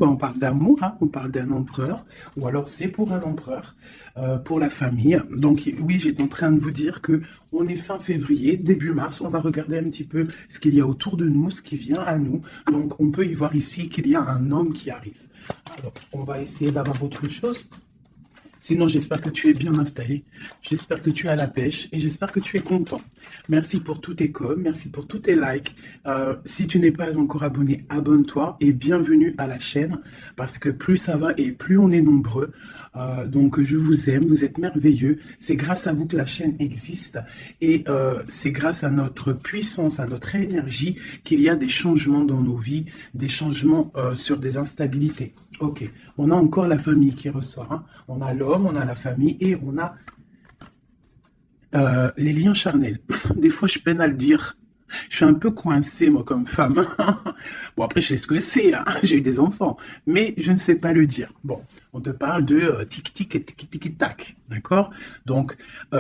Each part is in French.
bah, on parle d'amour, hein, on parle d'un empereur, ou alors c'est pour un empereur, pour la famille. Donc oui, j'étais en train de vous dire que on est fin février, début mars, on va regarder un petit peu ce qu'il y a autour de nous, ce qui vient à nous. Donc on peut y voir ici qu'il y a un homme qui arrive. Alors, on va essayer d'avoir autre chose. Sinon, j'espère que tu es bien installé, j'espère que tu es à la pêche et j'espère que tu es content. Merci pour tous tes coms, merci pour tous tes likes. Si tu n'es pas encore abonné, abonne-toi et bienvenue à la chaîne parce que plus ça va et plus on est nombreux. Donc, je vous aime, vous êtes merveilleux. C'est grâce à vous que la chaîne existe et c'est grâce à notre puissance, à notre énergie qu'il y a des changements dans nos vies, des changements sur des instabilités. Ok, on a encore la famille qui ressort. Hein. On a l'homme, on a la famille et on a les liens charnels. Des fois, je peine à le dire. Je suis un peu coincée, moi, comme femme. Bon, après, je sais ce que c'est. Hein. J'ai eu des enfants. Mais je ne sais pas le dire. Bon, on te parle de tic-tic et tic-tic-tac. D'accord? Donc,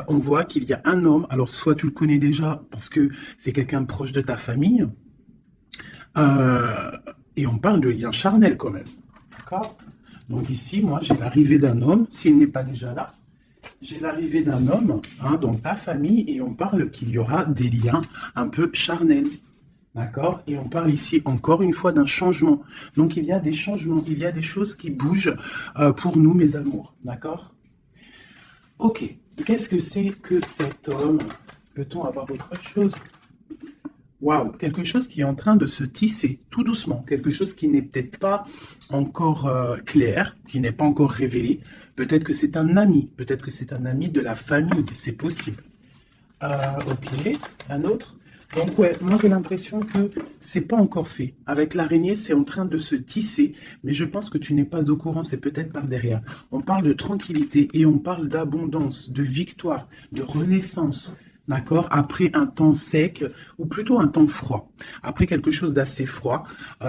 on voit qu'il y a un homme. Alors, soit tu le connais déjà parce que c'est quelqu'un de proche de ta famille. Et on parle de liens charnels quand même. D'accord? Donc ici, moi, j'ai l'arrivée d'un homme, s'il n'est pas déjà là. J'ai l'arrivée d'un homme, hein, dans ta famille, et on parle qu'il y aura des liens un peu charnels. D'accord? Et on parle ici, encore une fois, d'un changement. Donc il y a des changements, il y a des choses qui bougent pour nous, mes amours. D'accord? Ok. Qu'est-ce que c'est que cet homme? Peut-on avoir autre chose? Waouh, quelque chose qui est en train de se tisser tout doucement, quelque chose qui n'est peut-être pas encore clair, qui n'est pas encore révélé. Peut-être que c'est un ami, peut-être que c'est un ami de la famille, c'est possible. Ok, un autre. Donc ouais, moi j'ai l'impression que c'est pas encore fait. Avec l'araignée, c'est en train de se tisser, mais je pense que tu n'es pas au courant, c'est peut-être par derrière. On parle de tranquillité et on parle d'abondance, de victoire, de renaissance. D'accord? Après un temps sec, ou plutôt un temps froid. Après quelque chose d'assez froid,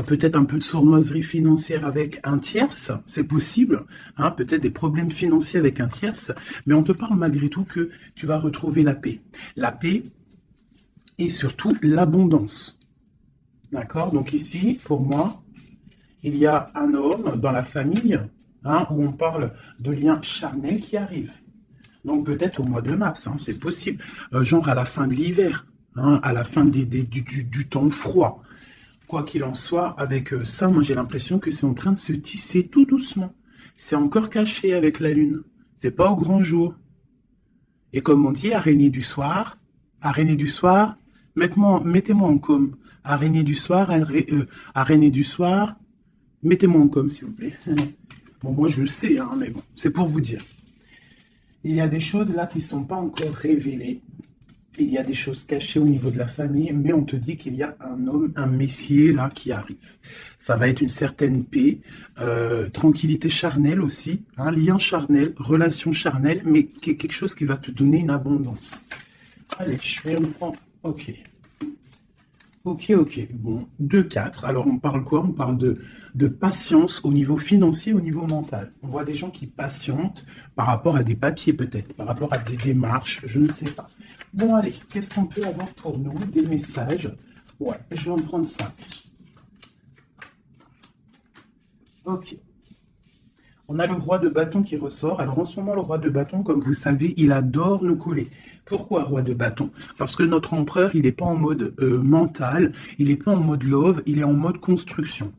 peut-être un peu de sournoiserie financière avec un tierce, c'est possible, hein, peut-être des problèmes financiers avec un tierce, mais on te parle malgré tout que tu vas retrouver la paix. La paix et surtout l'abondance. D'accord? Donc ici, pour moi, il y a un homme dans la famille, hein, où on parle de liens charnels qui arrivent. Donc peut-être au mois de mars, hein, c'est possible. Genre à la fin de l'hiver, hein, à la fin du temps froid. Quoi qu'il en soit, avec ça, moi j'ai l'impression que c'est en train de se tisser tout doucement. C'est encore caché avec la lune. C'est pas au grand jour. Et comme on dit, araignée du soir, mettez-moi en com. Araignée du soir, araignée du soir, mettez-moi en com, s'il vous plaît. Bon, moi je le sais, hein, mais bon, c'est pour vous dire. Il y a des choses là qui ne sont pas encore révélées. Il y a des choses cachées au niveau de la famille, mais on te dit qu'il y a un homme, un messier là qui arrive. Ça va être une certaine paix, tranquillité charnelle aussi, un lien charnel, relation charnelle, mais quelque chose qui va te donner une abondance. Allez, je vais me prendre. Ok. Ok, ok. Bon, 2-4. Alors, on parle quoi? On parle de patience au niveau financier, au niveau mental. On voit des gens qui patientent par rapport à des papiers, peut-être, par rapport à des démarches, je ne sais pas. Bon, allez, qu'est-ce qu'on peut avoir pour nous? Des messages. Ouais, je vais en prendre 5. Ok. On a le roi de bâton qui ressort. Alors en ce moment, le roi de bâton, comme vous savez, il adore nous coller. Pourquoi roi de bâton? Parce que notre empereur, il n'est pas en mode mental, il n'est pas en mode love, il est en mode construction.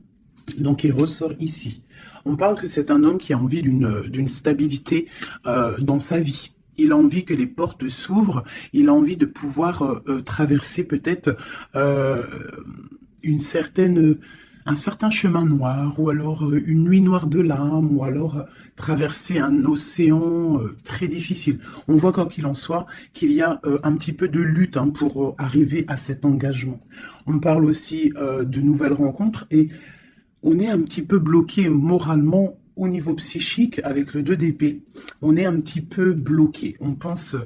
Donc il ressort ici. On parle que c'est un homme qui a envie d'une stabilité dans sa vie. Il a envie que les portes s'ouvrent, il a envie de pouvoir traverser peut-être une certaine un certain chemin noir, ou alors une nuit noire de larmes, ou alors traverser un océan très difficile. On voit quoi qu'il en soit qu'il y a un petit peu de lutte, hein, pour arriver à cet engagement. On parle aussi de nouvelles rencontres et on est un petit peu bloqué moralement au niveau psychique avec le 2 d'épée. On est un petit peu bloqué. On pense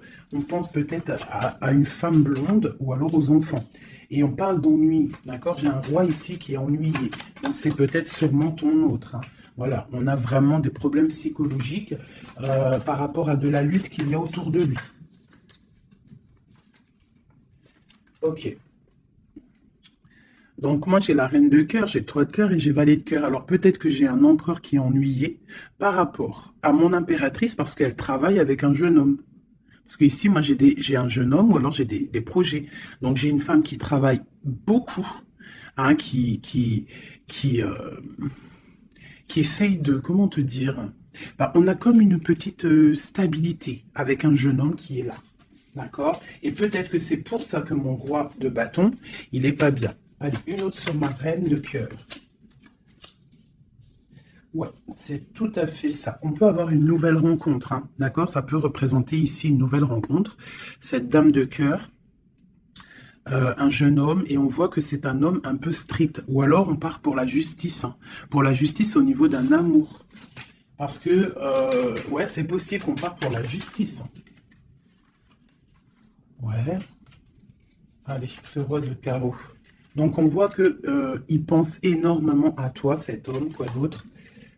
peut-être à une femme blonde ou alors aux enfants. Et on parle d'ennui, d'accord? J'ai un roi ici qui est ennuyé. Donc c'est peut-être sûrement ton autre. Hein. Voilà, on a vraiment des problèmes psychologiques par rapport à de la lutte qu'il y a autour de lui. Ok. Donc moi j'ai la reine de cœur, j'ai le 3 de cœur et j'ai valet de cœur. Alors peut-être que j'ai un empereur qui est ennuyé par rapport à mon impératrice parce qu'elle travaille avec un jeune homme. Parce que ici moi j'ai un jeune homme ou alors j'ai des projets. Donc j'ai une femme qui travaille beaucoup, hein, qui essaye de, comment te dire, bah, on a comme une petite stabilité avec un jeune homme qui est là. D'accord? Et peut-être que c'est pour ça que mon roi de bâton, il est pas bien. Allez, une autre sur ma reine de cœur. Ouais, c'est tout à fait ça. On peut avoir une nouvelle rencontre, hein, d'accord? Ça peut représenter ici une nouvelle rencontre. Cette dame de cœur, un jeune homme, et on voit que c'est un homme un peu strict. Ou alors on part pour la justice, hein, pour la justice au niveau d'un amour. Parce que, ouais, c'est possible qu'on parte pour la justice. Ouais, allez, ce roi de carreau. Donc on voit que il pense énormément à toi, cet homme, quoi d'autre.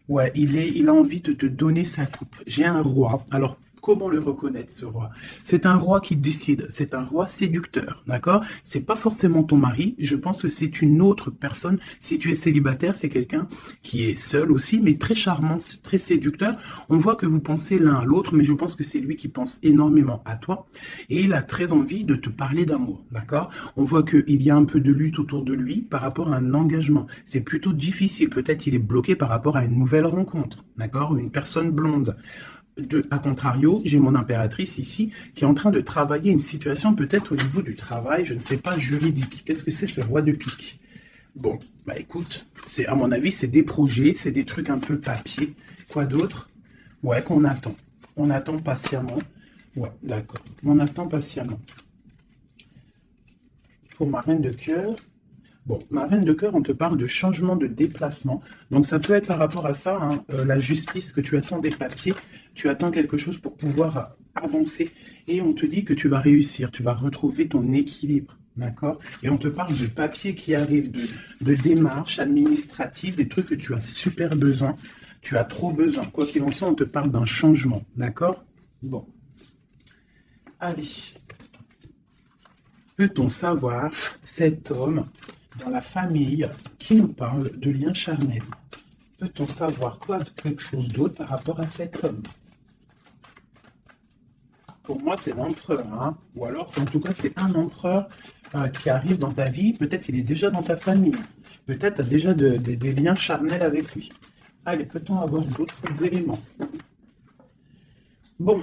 Ouais, il a envie de te donner sa coupe. J'ai un roi. Alors, comment le reconnaître, ce roi? C'est un roi qui décide. C'est un roi séducteur, d'accord? C'est pas forcément ton mari. Je pense que c'est une autre personne. Si tu es célibataire, c'est quelqu'un qui est seul aussi, mais très charmant, très séducteur. On voit que vous pensez l'un à l'autre, mais je pense que c'est lui qui pense énormément à toi. Et il a très envie de te parler d'amour, d'accord? On voit qu'il y a un peu de lutte autour de lui par rapport à un engagement. C'est plutôt difficile. Peut-être il est bloqué par rapport à une nouvelle rencontre, d'accord? Une personne blonde. À contrario, j'ai mon impératrice ici qui est en train de travailler une situation peut-être au niveau du travail, je ne sais pas, juridique. Qu'est-ce que c'est ce roi de pique? Bon, bah écoute, c'est à mon avis, c'est des projets, c'est des trucs un peu papier. Quoi d'autre? Ouais, qu'on attend. On attend patiemment. Ouais, d'accord. On attend patiemment. Pour ma reine de cœur, bon, ma reine de cœur, on te parle de changement de déplacement. Donc ça peut être par rapport à ça, hein, la justice, que tu attends des papiers, tu attends quelque chose pour pouvoir avancer. Et on te dit que tu vas réussir, tu vas retrouver ton équilibre. D'accord? Et on te parle de papiers qui arrivent, de démarches administratives, des trucs que tu as super besoin. Tu as trop besoin. Quoi qu'il en soit, on te parle d'un changement. D'accord? Bon. Allez. Peut-on savoir cet homme dans la famille qui nous parle de lien charnel? Peut-on savoir quelque chose d'autre par rapport à cet homme? Pour moi, c'est l'empereur, hein? Ou alors, en tout cas, c'est un empereur qui arrive dans ta vie. Peut-être il est déjà dans ta famille. Peut-être tu as déjà des liens charnels avec lui. Allez, peut-on avoir d'autres éléments? Bon,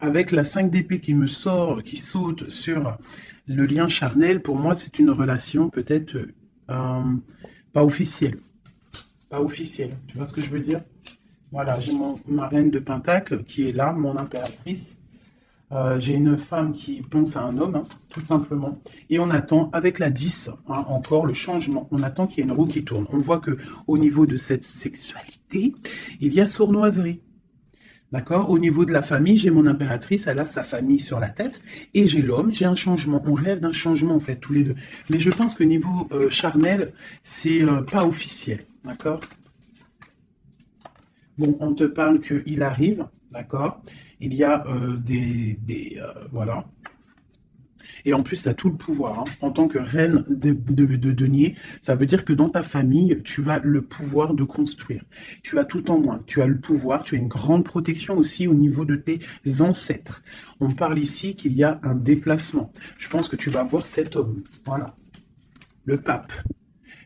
avec la 5 d'épée qui me sort, qui saute sur le lien charnel, pour moi, c'est une relation peut-être pas officielle. Pas officielle. Tu vois ce que je veux dire? Voilà, j'ai ma reine de Pentacle qui est là, mon impératrice. J'ai une femme qui pense à un homme, hein, tout simplement. Et on attend, avec la 10, hein, encore le changement. On attend qu'il y ait une roue qui tourne. On voit que au niveau de cette sexualité, il y a sournoiserie. D'accord? Au niveau de la famille, j'ai mon impératrice, elle a sa famille sur la tête, et j'ai l'homme, j'ai un changement. On rêve d'un changement, en fait, tous les deux. Mais je pense que niveau charnel, c'est pas officiel. D'accord? Bon, on te parle qu'il arrive, d'accord? Il y a voilà. Et en plus, tu as tout le pouvoir. Hein. En tant que reine de denier, ça veut dire que dans ta famille, tu as le pouvoir de construire. Tu as tout en moins. Tu as le pouvoir, tu as une grande protection aussi au niveau de tes ancêtres. On parle ici qu'il y a un déplacement. Je pense que tu vas voir cet homme. Voilà. Le pape.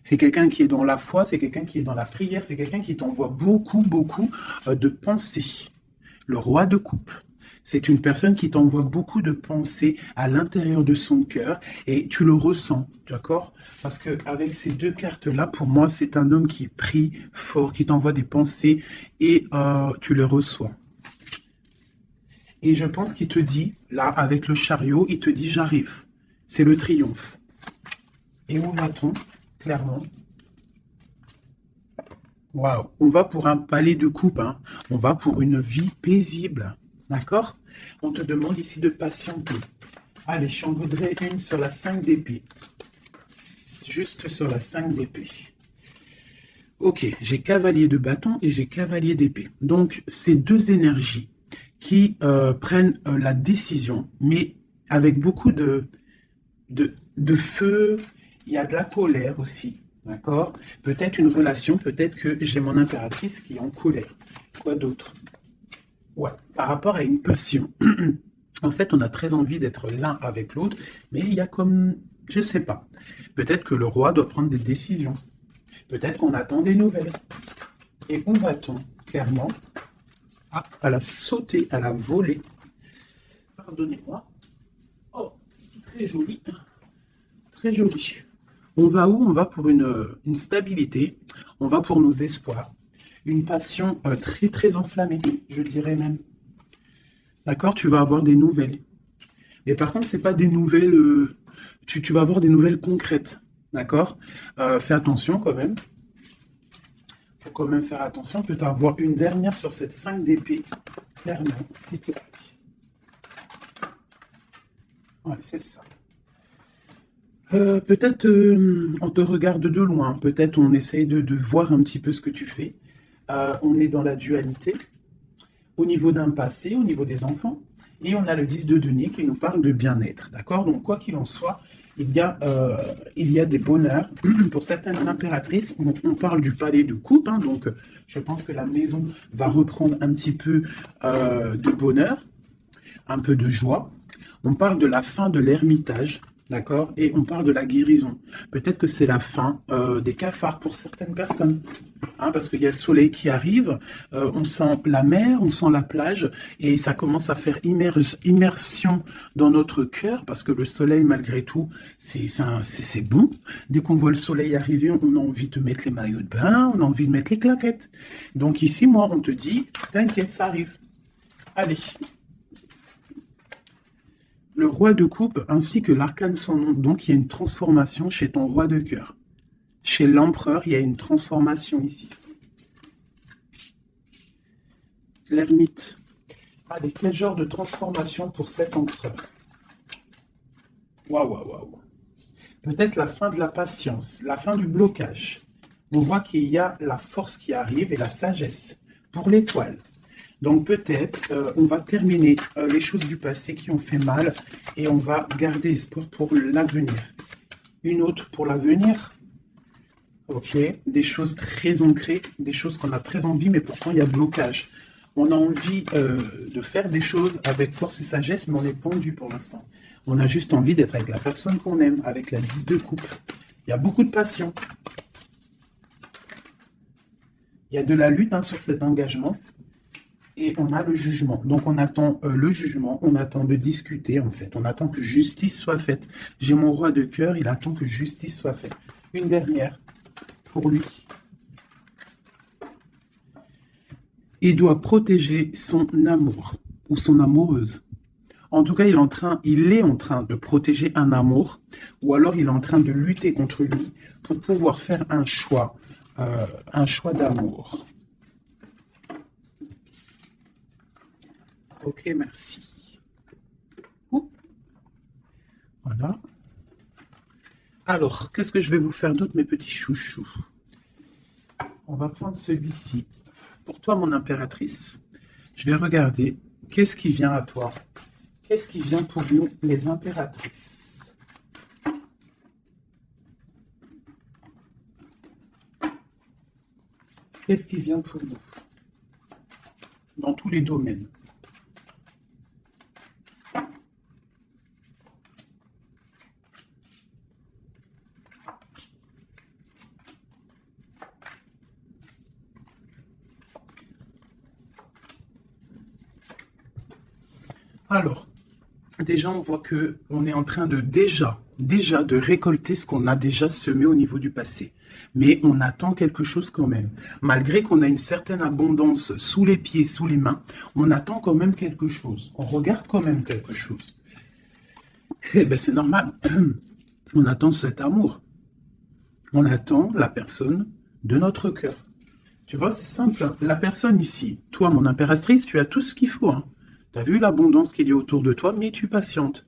C'est quelqu'un qui est dans la foi, c'est quelqu'un qui est dans la prière, c'est quelqu'un qui t'envoie beaucoup, beaucoup de pensées. Le roi de coupe. C'est une personne qui t'envoie beaucoup de pensées à l'intérieur de son cœur et tu le ressens, d'accord? Parce que avec ces deux cartes-là, pour moi, c'est un homme qui prie fort, qui t'envoie des pensées et tu les reçois. Et je pense qu'il te dit, là, avec le chariot, il te dit, j'arrive. C'est le triomphe. Et où va-t-on, clairement? Waouh, on va pour un palais de coupe, hein. On va pour une vie paisible. D'accord? On te demande ici de patienter. Allez, j'en voudrais une sur la 5 d'épée. Juste sur la 5 d'épée. Ok, j'ai cavalier de bâton et j'ai cavalier d'épée. Donc, c'est deux énergies qui prennent la décision, mais avec beaucoup de feu Il y a de la colère aussi, d'accord? Peut-être une relation, peut-être que j'ai mon impératrice qui est en colère. Quoi d'autre? Ouais, par rapport à une passion. En fait, on a très envie d'être l'un avec l'autre, mais il y a comme, je sais pas. Peut-être que le roi doit prendre des décisions. Peut-être qu'on attend des nouvelles. Et où va-t-on, clairement? Ah, elle a sauté, elle a volé. Pardonnez-moi. Oh, très joli. Très joli. On va où? On va pour une stabilité. On va pour nos espoirs. Une passion très, très enflammée, je dirais même. D'accord? Tu vas avoir des nouvelles. Mais par contre, c'est pas des nouvelles. Tu vas avoir des nouvelles concrètes. D'accord? Fais attention quand même. Faut quand même faire attention. Peut-être avoir une dernière sur cette 5 d'épée. Clairement, s'il te plaît. Ouais, c'est ça. Peut-être on te regarde de loin. Peut-être on essaye de voir un petit peu ce que tu fais. On est dans la dualité. Au niveau d'un passé, au niveau des enfants. Et on a le 10 de denier qui nous parle de bien-être. D'accord? Donc, quoi qu'il en soit, il y a des bonheurs. Pour certaines impératrices, on parle du palais de coupe. Hein, donc, je pense que la maison va reprendre un petit peu de bonheur, un peu de joie. On parle de la fin de l'ermitage. D'accord? Et on parle de la guérison. Peut-être que c'est la fin des cafards pour certaines personnes. Hein, parce qu'il y a le soleil qui arrive, on sent la mer, on sent la plage, et ça commence à faire immersion dans notre cœur, parce que le soleil, malgré tout, c'est bon. Dès qu'on voit le soleil arriver, on a envie de mettre les maillots de bain, on a envie de mettre les claquettes. Donc ici, moi, on te dit, t'inquiète, ça arrive. Allez. Le roi de coupe ainsi que l'arcane sans nom. Donc, il y a une transformation chez ton roi de cœur. Chez l'empereur, il y a une transformation ici. L'ermite. Allez, quel genre de transformation pour cet empereur? Waouh, waouh, waouh. Peut-être la fin de la patience, la fin du blocage. On voit qu'il y a la force qui arrive et la sagesse pour l'étoile. Donc peut-être on va terminer les choses du passé qui ont fait mal et on va garder espoir pour l'avenir. Une autre pour l'avenir. Ok, des choses très ancrées, des choses qu'on a très envie, mais pourtant il y a blocage. On a envie de faire des choses avec force et sagesse, mais on est pendu pour l'instant. On a juste envie d'être avec la personne qu'on aime, avec la 10 de coupe. Il y a beaucoup de passion. Il y a de la lutte sur cet engagement. Et on a le jugement. Donc on attend le jugement, on attend de discuter en fait. On attend que justice soit faite. J'ai mon roi de cœur, il attend que justice soit faite. Une dernière pour lui. Il doit protéger son amour ou son amoureuse. En tout cas, il est en train de protéger un amour ou alors il est en train de lutter contre lui pour pouvoir faire un choix d'amour. Ok, merci. Ouh. Voilà. Alors, qu'est-ce que je vais vous faire d'autre, mes petits chouchous? On va prendre celui-ci. Pour toi, mon impératrice, je vais regarder qu'est-ce qui vient à toi. Qu'est-ce qui vient pour nous, les impératrices? Qu'est-ce qui vient pour nous? Dans tous les domaines. Alors, déjà, on voit que on est en train de déjà de récolter ce qu'on a déjà semé au niveau du passé. Mais on attend quelque chose quand même. Malgré qu'on a une certaine abondance sous les pieds, sous les mains, on attend quand même quelque chose. On regarde quand même quelque chose. Eh bien, c'est normal. On attend cet amour. On attend la personne de notre cœur. Tu vois, c'est simple. La personne ici, toi, mon impératrice, tu as tout ce qu'il faut. Hein. Tu as vu l'abondance qu'il y a autour de toi, mais tu patientes.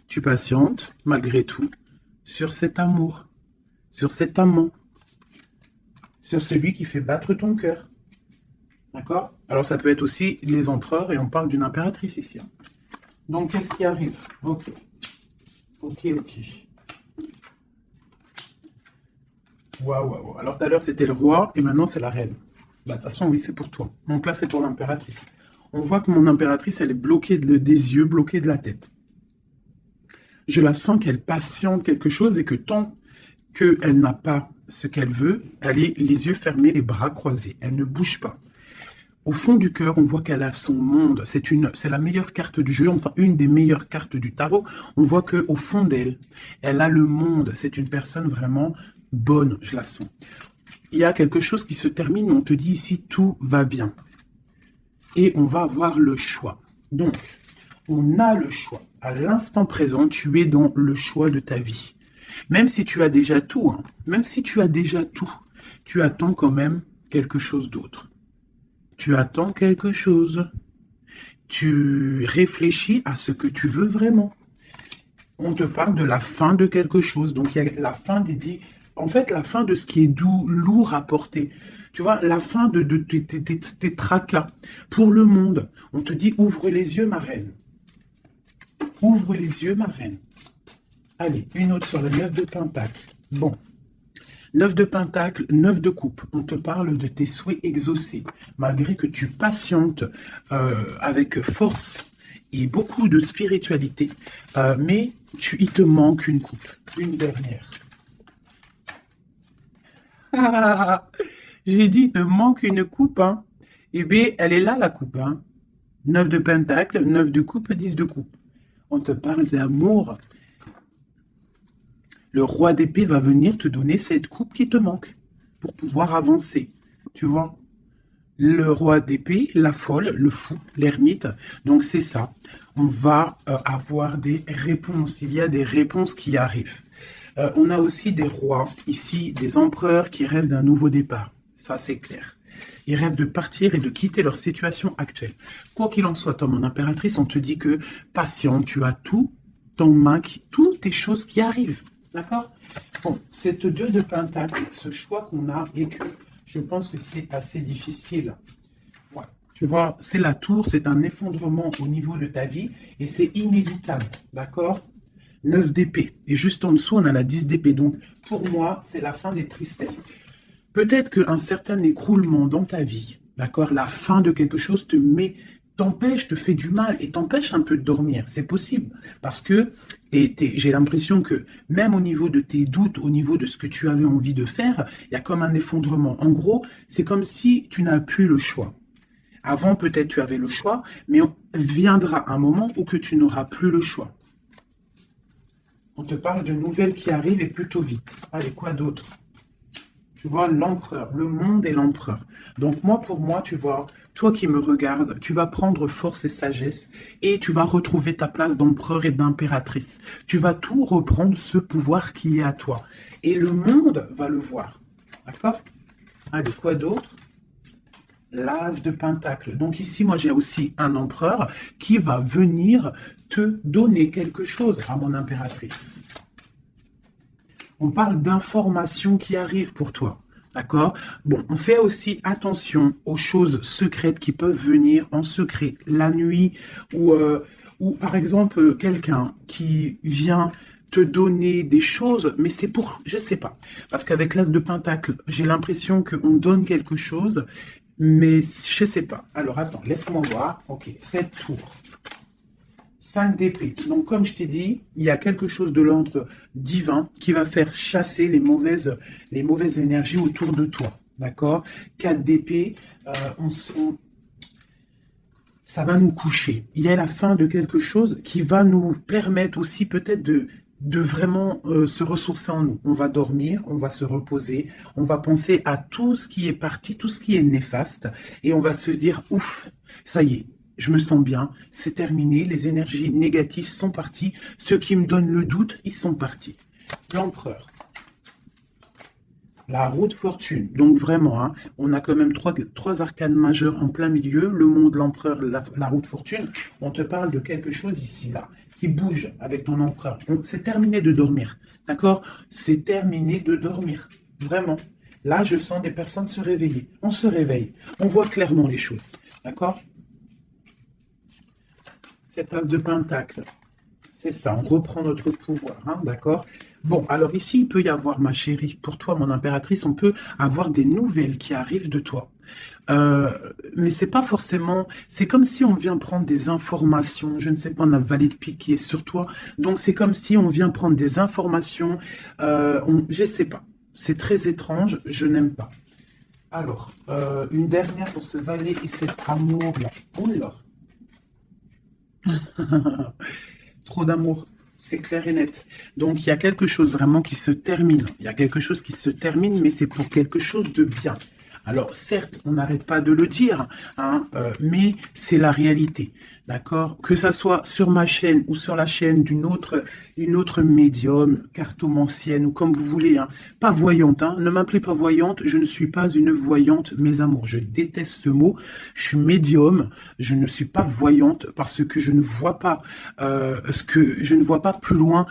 Tu patientes, malgré tout, sur cet amour, sur cet amant, sur celui qui fait battre ton cœur. D'accord? Alors, ça peut être aussi les empereurs, et on parle d'une impératrice ici. Hein. Donc, qu'est-ce qui arrive? Ok. Ok, ok. Waouh, waouh, waouh. Alors tout à l'heure, c'était le roi et maintenant, c'est la reine. Bah, de toute façon, oui, c'est pour toi. Donc là, c'est pour l'impératrice. On voit que mon impératrice, elle est bloquée des yeux, bloquée de la tête. Je la sens qu'elle patiente quelque chose et que tant qu'elle n'a pas ce qu'elle veut, elle est les yeux fermés, les bras croisés. Elle ne bouge pas. Au fond du cœur, on voit qu'elle a son monde. C'est la meilleure carte du jeu, enfin une des meilleures cartes du tarot. On voit que au fond d'elle, elle a le monde. C'est une personne vraiment bonne, je la sens. Il y a quelque chose qui se termine, on te dit ici tout va bien. Et on va avoir le choix. Donc, on a le choix. À l'instant présent, tu es dans le choix de ta vie. Même si tu as déjà tout, hein, même si tu as déjà tout, tu attends quand même quelque chose d'autre. Tu attends quelque chose. Tu réfléchis à ce que tu veux vraiment. On te parle de la fin de quelque chose. Donc, il y a la fin en fait, la fin de ce qui est doux, lourd à porter. Tu vois, la fin de tes tracas pour le monde. On te dit, ouvre les yeux, ma reine. Ouvre les yeux, ma reine. Allez, une autre sur le 9 de Pentacle. Bon. 9 de Pentacle, 9 de coupe. On te parle de tes souhaits exaucés. Malgré que tu patientes avec force et beaucoup de spiritualité. Mais il te manque une coupe. Une dernière. J'ai dit, il te manque une coupe. Hein. Eh bien, elle est là, la coupe. Hein. 9 de Pentacle, 9 de coupe, 10 de coupe. On te parle d'amour. Le roi d'épée va venir te donner cette coupe qui te manque pour pouvoir avancer. Tu vois, le roi d'épée, la folle, le fou, l'ermite. Donc c'est ça. On va avoir des réponses. Il y a des réponses qui arrivent. On a aussi des rois, ici, des empereurs qui rêvent d'un nouveau départ. Ça, c'est clair. Ils rêvent de partir et de quitter leur situation actuelle. Quoi qu'il en soit, toi, mon impératrice, on te dit que patient, tu as tout en main, toutes tes choses qui arrivent. D'accord? Bon, cette 2 de Pentacle, ce choix qu'on a et que je pense que c'est assez difficile. Ouais. Tu vois, c'est la tour, c'est un effondrement au niveau de ta vie et c'est inévitable. D'accord? 9 d'épée. Et juste en dessous, on a la 10 d'épée. Donc, pour moi, c'est la fin des tristesses. Peut-être qu'un certain écroulement dans ta vie, d'accord, la fin de quelque chose t'empêche, te fait du mal et t'empêche un peu de dormir. C'est possible. Parce que j'ai l'impression que même au niveau de tes doutes, au niveau de ce que tu avais envie de faire, il y a comme un effondrement. En gros, c'est comme si tu n'as plus le choix. Avant, peut-être tu avais le choix, mais viendra un moment où que tu n'auras plus le choix. On te parle de nouvelles qui arrivent et plutôt vite. Allez, quoi d'autre? Tu vois, l'empereur, le monde et l'empereur. Donc moi, pour moi, tu vois, toi qui me regardes, tu vas prendre force et sagesse et tu vas retrouver ta place d'empereur et d'impératrice. Tu vas tout reprendre ce pouvoir qui est à toi. Et le monde va le voir. D'accord? Allez, quoi d'autre? L'as de Pentacle. Donc ici, moi, j'ai aussi un empereur qui va venir te donner quelque chose à mon impératrice. On parle d'informations qui arrivent pour toi. D'accord? Bon, on fait aussi attention aux choses secrètes qui peuvent venir en secret la nuit ou par exemple, quelqu'un qui vient te donner des choses, mais c'est pour, je sais pas. Parce qu'avec l'as de Pentacle, j'ai l'impression qu'on donne quelque chose, mais je sais pas. Alors attends, laisse-moi voir. Ok, cette tour. 5 d'épée. Donc, comme je t'ai dit, il y a quelque chose de l'ordre divin qui va faire chasser les mauvaises énergies autour de toi. D'accord? 4 d'épée, ça va nous coucher. Il y a la fin de quelque chose qui va nous permettre aussi peut-être de vraiment se ressourcer en nous. On va dormir, on va se reposer, on va penser à tout ce qui est parti, tout ce qui est néfaste, et on va se dire, ouf, ça y est. Je me sens bien, c'est terminé, les énergies négatives sont parties, ceux qui me donnent le doute, ils sont partis. L'empereur. La roue de fortune. Donc vraiment, hein, on a quand même trois arcanes majeures en plein milieu, le monde, l'empereur, la roue de fortune. On te parle de quelque chose ici, là, qui bouge avec ton empereur. Donc c'est terminé de dormir, d'accord? C'est terminé de dormir, vraiment. Là, je sens des personnes se réveiller. On se réveille, on voit clairement les choses, d'accord? Cette as de Pentacle, c'est ça, on reprend notre pouvoir, hein, d'accord? Bon, alors ici, il peut y avoir, ma chérie, pour toi, mon impératrice, on peut avoir des nouvelles qui arrivent de toi. Euh, mais c'est pas forcément, c'est comme si on vient prendre des informations, je ne sais pas, on a le valet de pique qui est sur toi, donc c'est comme si on vient prendre des informations, je sais pas, c'est très étrange, je n'aime pas. Alors, une dernière pour ce valet et cet amour-là. Oh là, trop d'amour, c'est clair et net. Donc il y a quelque chose vraiment qui se termine. Il y a quelque chose qui se termine, mais c'est pour quelque chose de bien. Alors certes, on n'arrête pas de le dire, hein, mais c'est la réalité. D'accord? Que ça soit sur ma chaîne ou sur la chaîne une autre médium, cartomancienne ou comme vous voulez, hein. Pas voyante, hein. Ne m'appelez pas voyante, je ne suis pas une voyante, mes amours. Je déteste ce mot. Je suis médium, je ne suis pas voyante parce que je ne vois pas je ne vois pas plus loin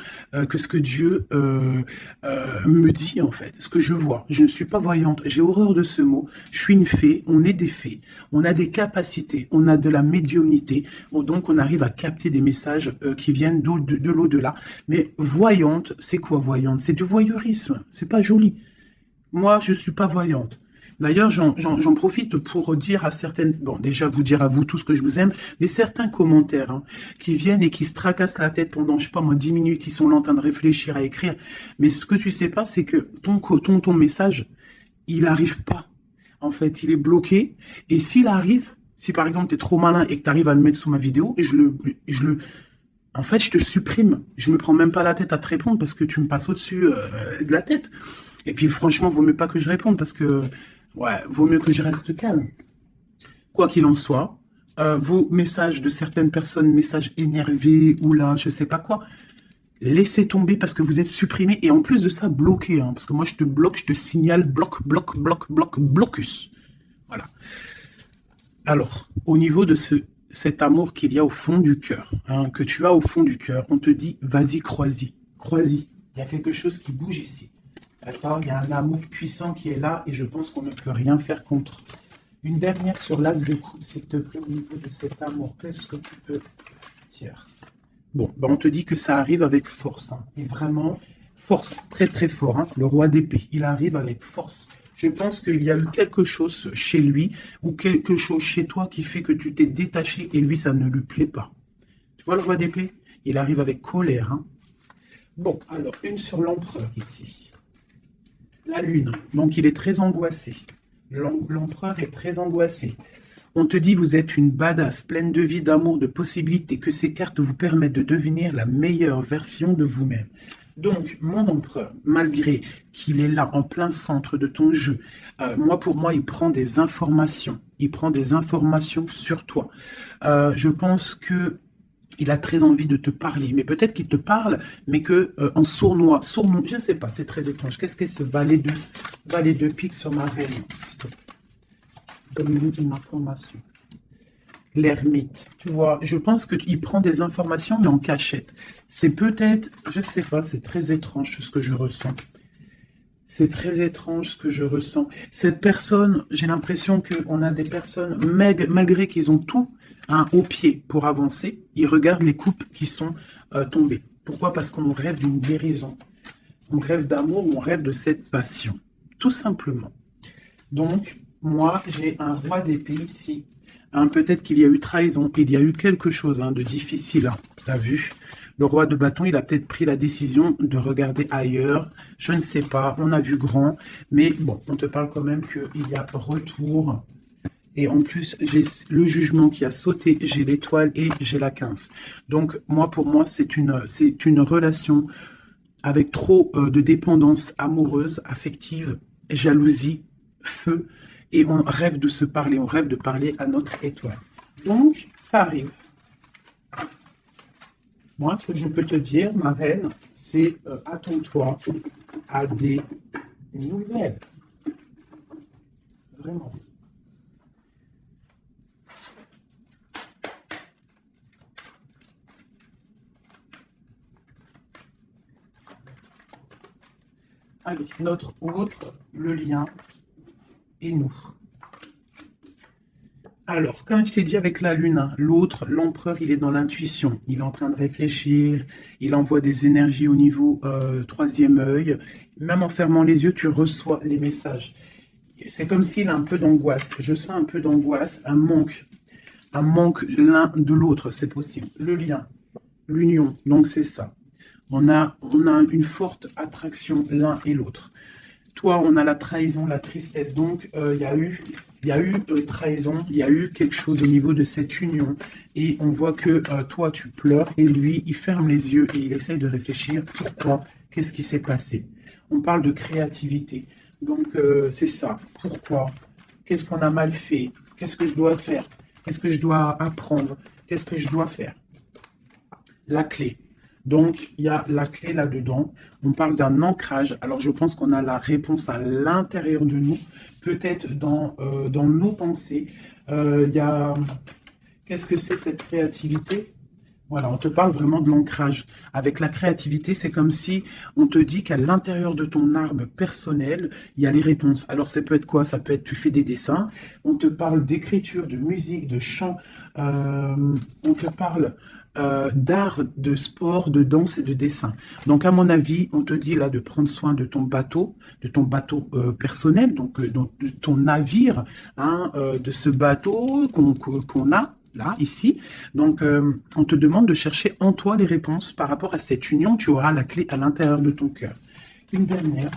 que ce que Dieu me dit en fait, ce que je vois. Je ne suis pas voyante. J'ai horreur de ce mot. Je suis une fée. On est des fées. On a des capacités. On a de la médiumnité. Donc on arrive à capter des messages qui viennent de l'au-delà. Mais voyante, c'est quoi voyante? C'est du voyeurisme. C'est pas joli. Moi, je suis pas voyante. D'ailleurs, j'en profite pour dire à certaines, bon, déjà vous dire à vous tous que je vous aime, mais certains commentaires hein, qui viennent et qui se tracassent la tête pendant, je sais pas moi, 10 minutes, ils sont là en train de réfléchir à écrire. Mais ce que tu sais pas, c'est que ton message, il arrive pas. En fait, il est bloqué. Et s'il arrive, si par exemple tu es trop malin et que tu arrives à le mettre sous ma vidéo, en fait, je te supprime. Je me prends même pas la tête à te répondre parce que tu me passes au-dessus de la tête. Et puis franchement, vaut mieux pas que je réponde parce que, ouais, vaut mieux que je reste calme. Quoi qu'il en soit, vos messages de certaines personnes, messages énervés ou là, je sais pas quoi, laissez tomber parce que vous êtes supprimé et en plus de ça, bloqué. Hein, parce que moi, je te bloque, je te signale blocus. Voilà. Alors, au niveau de cet amour qu'il y a au fond du cœur, hein, que tu as au fond du cœur, on te dit, vas-y, crois-y. Crois-y. Il y a quelque chose qui bouge ici. D'accord? Il y a un amour puissant qui est là et je pense qu'on ne peut rien faire contre. Une dernière sur l'as de coupe, s'il te plaît, au niveau de cet amour. Qu'est-ce que tu peux dire? Bon, ben on te dit que ça arrive avec force. Hein, et vraiment, force, très très fort. Hein, le roi d'épée, il arrive avec force. Je pense qu'il y a eu quelque chose chez lui ou quelque chose chez toi qui fait que tu t'es détaché et lui, ça ne lui plaît pas. Tu vois le roi d'épée? Il arrive avec colère. Hein. Bon, alors, une sur l'empereur ici. La lune, donc il est très angoissé. L'empereur est très angoissé. On te dit vous êtes une badass, pleine de vie, d'amour, de possibilités, que ces cartes vous permettent de devenir la meilleure version de vous-même. Donc, mon empereur, malgré qu'il est là en plein centre de ton jeu, pour moi, il prend des informations. Il prend des informations sur toi. Je pense que il a très envie de te parler, mais peut-être qu'il te parle, mais que en sournois, je ne sais pas, c'est très étrange. Qu'est-ce qu'est ce valet de pique sur ma reine? Donne-nous une information. L'ermite, tu vois, je pense qu'il prend des informations, mais en cachette. C'est peut-être, je ne sais pas, c'est très étrange ce que je ressens. C'est très étrange ce que je ressens. Cette personne, j'ai l'impression qu'on a des personnes, malgré qu'ils ont tout hein, au pied pour avancer, ils regardent les coupes qui sont tombées. Pourquoi? Parce qu'on rêve d'une guérison. On rêve d'amour, on rêve de cette passion. Tout simplement. Donc, moi, j'ai un roi d'épée ici. Hein, peut-être qu'il y a eu trahison, il y a eu quelque chose hein, de difficile. Hein, t'as vu? Le roi de bâton, il a peut-être pris la décision de regarder ailleurs. Je ne sais pas, on a vu grand. Mais bon, on te parle quand même qu'il y a retour. Et en plus, j'ai le jugement qui a sauté, j'ai l'étoile et j'ai la 15. Donc, pour moi, c'est une relation avec trop de dépendance amoureuse, affective, jalousie, feu. Et on rêve de se parler, on rêve de parler à notre étoile. Donc, ça arrive. Moi, ce que je peux te dire, ma reine, c'est attends-toi à des nouvelles. Vraiment. Allez, notre autre, le lien et nous. Alors, comme je t'ai dit avec la Lune, hein, l'autre, l'empereur, il est dans l'intuition. Il est en train de réfléchir, il envoie des énergies au niveau troisième œil. Même en fermant les yeux, tu reçois les messages. C'est comme s'il a un peu d'angoisse. Je sens un peu d'angoisse, un manque l'un de l'autre, c'est possible. Le lien, l'union, donc c'est ça. On a une forte attraction l'un et l'autre. Toi, on a la trahison, la tristesse. Donc, il y a eu trahison, il y a eu quelque chose au niveau de cette union. Et on voit que toi, tu pleures et lui, il ferme les yeux et il essaye de réfléchir. Pourquoi? Qu'est-ce qui s'est passé? On parle de créativité. Donc, c'est ça. Pourquoi? Qu'est-ce qu'on a mal fait? Qu'est-ce que je dois faire? Qu'est-ce que je dois apprendre? Qu'est-ce que je dois faire? La clé. Donc, il y a la clé là-dedans. On parle d'un ancrage. Alors, je pense qu'on a la réponse à l'intérieur de nous, peut-être dans nos pensées. Il y a... Qu'est-ce que c'est cette créativité? Voilà, on te parle vraiment de l'ancrage. Avec la créativité, c'est comme si on te dit qu'à l'intérieur de ton arbre personnel, il y a les réponses. Alors, ça peut être quoi? Ça peut être, tu fais des dessins, on te parle d'écriture, de musique, de chant, on te parle d'art, de sport, de danse et de dessin. Donc, à mon avis, on te dit là de prendre soin de ton bateau personnel, donc de ton navire, hein, de ce bateau qu'on a là, ici. Donc, on te demande de chercher en toi les réponses par rapport à cette union. Tu auras la clé à l'intérieur de ton cœur. Une dernière.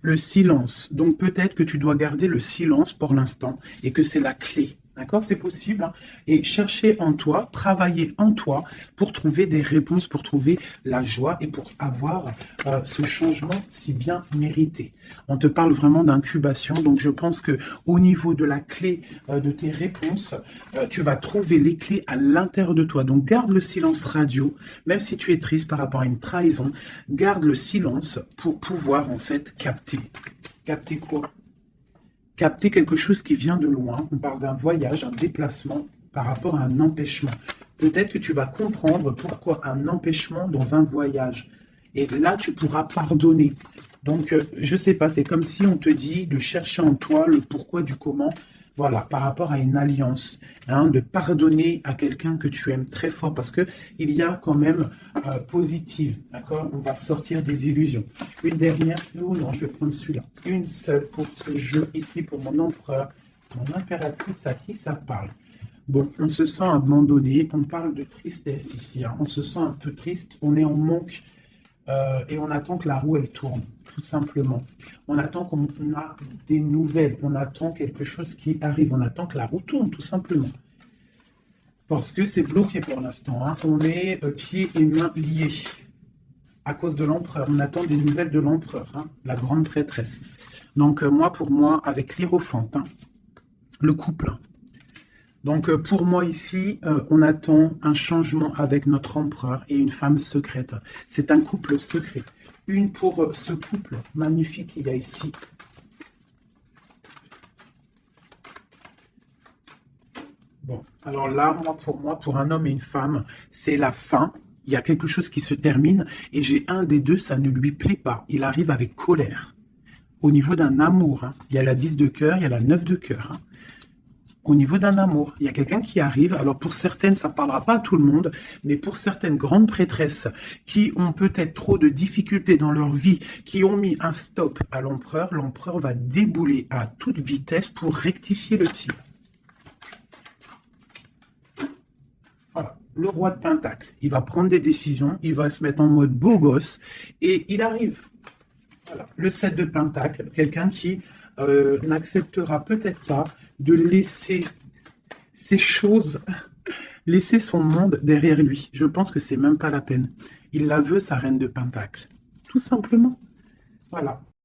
Le silence. Donc, peut-être que tu dois garder le silence pour l'instant et que c'est la clé. D'accord? C'est possible, hein. Et chercher en toi, travailler en toi pour trouver des réponses, pour trouver la joie et pour avoir ce changement si bien mérité. On te parle vraiment d'incubation, donc je pense que au niveau de la clé de tes réponses, tu vas trouver les clés à l'intérieur de toi. Donc garde le silence radio, même si tu es triste par rapport à une trahison, garde le silence pour pouvoir en fait capter. Capter quoi? Capter quelque chose qui vient de loin. On parle d'un voyage, un déplacement par rapport à un empêchement. Peut-être que tu vas comprendre pourquoi un empêchement dans un voyage. Et là, tu pourras pardonner. Donc, je ne sais pas, c'est comme si on te dit de chercher en toi le pourquoi du comment. Voilà, par rapport à une alliance, hein, de pardonner à quelqu'un que tu aimes très fort, parce que il y a quand même positive, d'accord? On va sortir des illusions. Une dernière, c'est où? Non, je vais prendre celui-là. Une seule pour ce jeu ici, pour mon empereur, mon impératrice, à qui ça parle? Bon, on se sent abandonné, on parle de tristesse ici, hein. On se sent un peu triste, on est en manque et on attend que la roue elle tourne, tout simplement. On attend qu'on a des nouvelles, on attend quelque chose qui arrive, on attend que la roue tourne, tout simplement. Parce que c'est bloqué pour l'instant, hein. On est pieds et mains liés à cause de l'empereur. On attend des nouvelles de l'empereur, hein, la grande prêtresse. Donc pour moi, avec l'Hiérophante, hein, le couple. Donc pour moi ici, on attend un changement avec notre empereur et une femme secrète. C'est un couple secret. Une pour ce couple magnifique qu'il y a ici. Bon, alors là, pour moi, pour un homme et une femme, c'est la fin. Il y a quelque chose qui se termine et j'ai un des deux, ça ne lui plaît pas. Il arrive avec colère. Au niveau d'un amour, hein. Il y a la 10 de cœur, il y a la 9 de cœur, hein. Au niveau d'un amour, il y a quelqu'un qui arrive. Alors pour certaines, ça ne parlera pas à tout le monde, mais pour certaines grandes prêtresses qui ont peut-être trop de difficultés dans leur vie, qui ont mis un stop à l'empereur, l'empereur va débouler à toute vitesse pour rectifier le tir. Voilà, le roi de Pentacle, il va prendre des décisions, il va se mettre en mode beau gosse et il arrive. Voilà, le 7 de Pentacle, quelqu'un qui n'acceptera peut-être pas de laisser ces choses, laisser son monde derrière lui. Je pense que c'est même pas la peine. Il la veut, sa reine de Pentacle. Tout simplement. Voilà.